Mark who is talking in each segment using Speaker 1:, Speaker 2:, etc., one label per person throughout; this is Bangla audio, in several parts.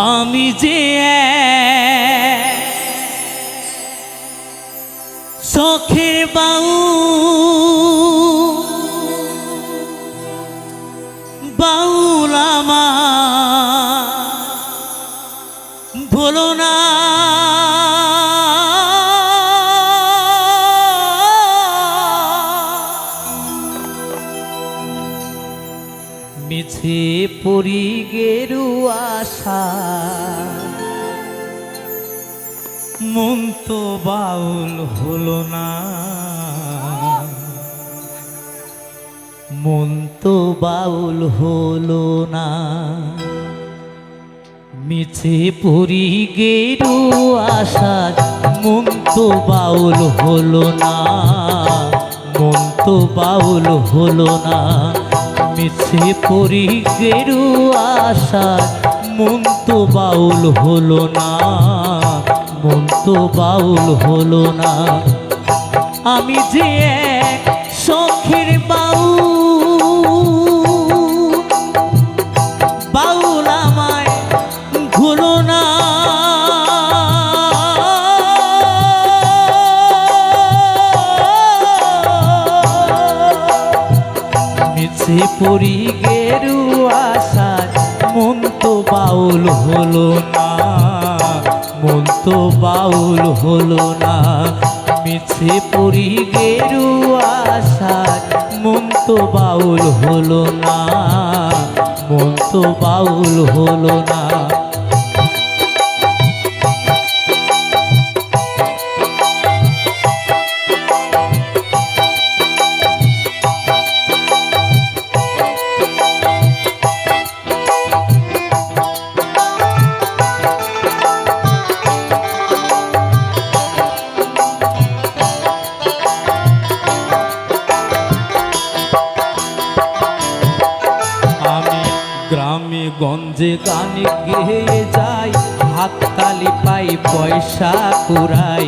Speaker 1: আমি যে চোখের বাউল আমার বলো না মিছে পরি গেরু আশা মন তো বাউল হলো না, মন তো বাউল হলো না। মিছে পরি গেরু আশা মন তো বাউল হলো না, মন তো বাউল হলো না। মিছে পরি গেরু আশা মন তো বাউল হলো না, মন তো বাউল হলো না। আমি যে শখের বাউল আমায় ভুলো না, মিছে পরি গেরু আশা মন তো বাউল হলো না, মন তো বাউল হলো না। মিছে পরি গেরু আশা মন তো বাউল হলো না, মন তো বাউল হলো না। গ্রামে গঞ্জে গান গেয়ে যাই, হাততালি পাই পয়সা কুড়াই,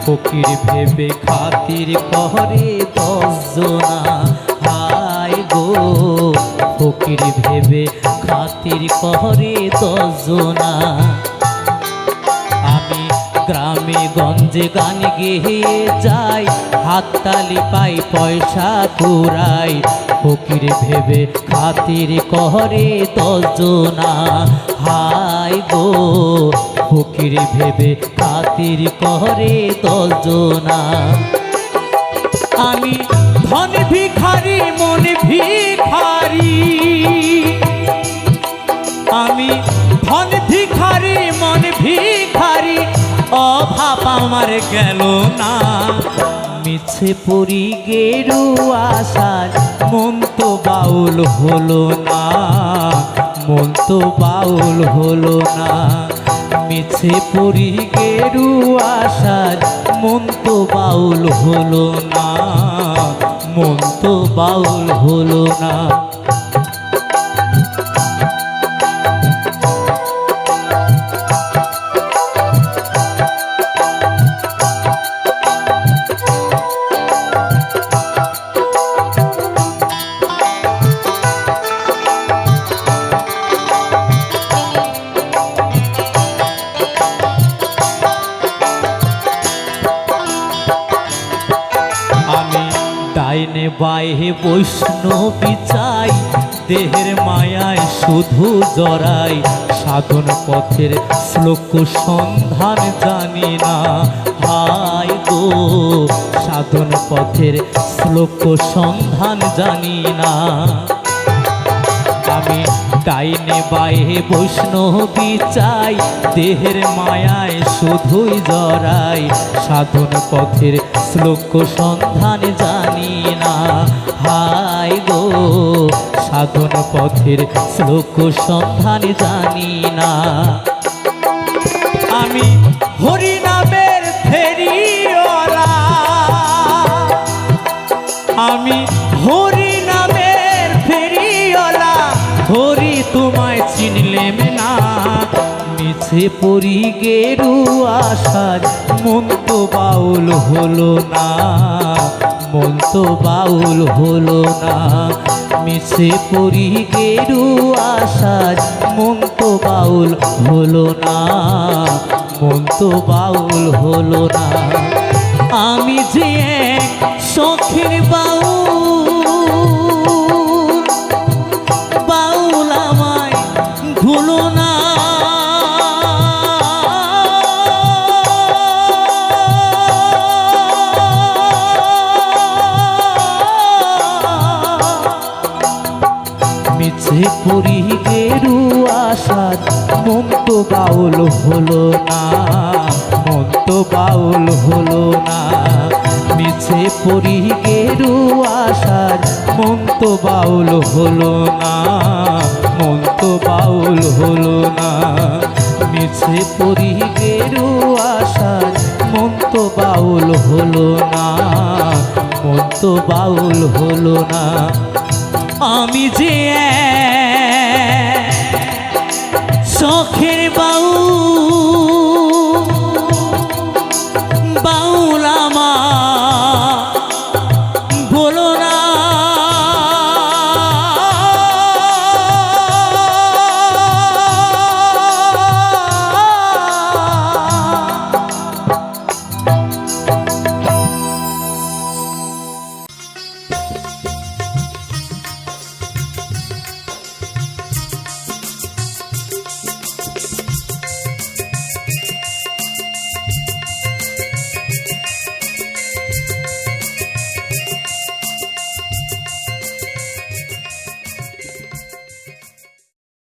Speaker 1: ফকির ভেবে খাতির করে 10 জনা। হায় গো ফকির ভেবে খাতির করে 10 জনা। আমি গ্রামে গঞ্জে গান গেয়ে যাই, হাততালি পাই পয়সা কুড়াই, ফকির ভেবে খাতির করে 10 জনা। হায় গো ফকির ভেবে খাতির করে 10 জনা। আমি ধন ভিখারি মন ভিখারি, আমি ধন ভিখারি মন ভিখারি, অভাব আমার গেল না। মিছে পরি গেরু আশা মন তো বাউল হলো না, মন তো বাউল হলো না। মিছে পরি গেরু আশা মন তো বাউল হলো না, মন তো বাউল হলো না। ডাইনে বাইহে বৈষ্ণবী চাই, দেহের মায়ায় শুধু জড়াই, সাধন পথের শ্লোক সন্ধান জানি না। হায় গো সাধন পথের শ্লোক সন্ধান জানি না। আমি ডাইনে বাইহে বৈষ্ণবী চাই, দেহের মায়ায় শুধুই জড়াই, সাধন পথের শ্লোক সন্ধান জানি না। হায় গো সাধন পথের শ্লোক সন্ধান জানি না। আমি হরি নামের ফেরিওয়ালা, আমি হরি নামের ফেরিওয়ালা, হরি তোমায় চিনলেম না। মিছে মিছে পরি গেরুয়া সাজ মন তো বাউল হলো না, মন তো বাউল হলো না। মিছে পরি গেরুয়া সাজ মন তো বাউল হলো না, মন তো বাউল হলো না। আমি যে এক শখের বাউল, বাউল আমায় ভুলো না। মিছে পরি গেরুয়া সাজ মন তো বাউল হলো না, মন তো বাউল হলো না। মিছে পরি গেরুয়া সাজ মন তো বাউল হলো না, মন তো বাউল হলো না। মিছে পরি গেরুয়া সাজ মন তো বাউল হলো না, মন তো বাউল হলো না। আমি যে এক শখের বাউল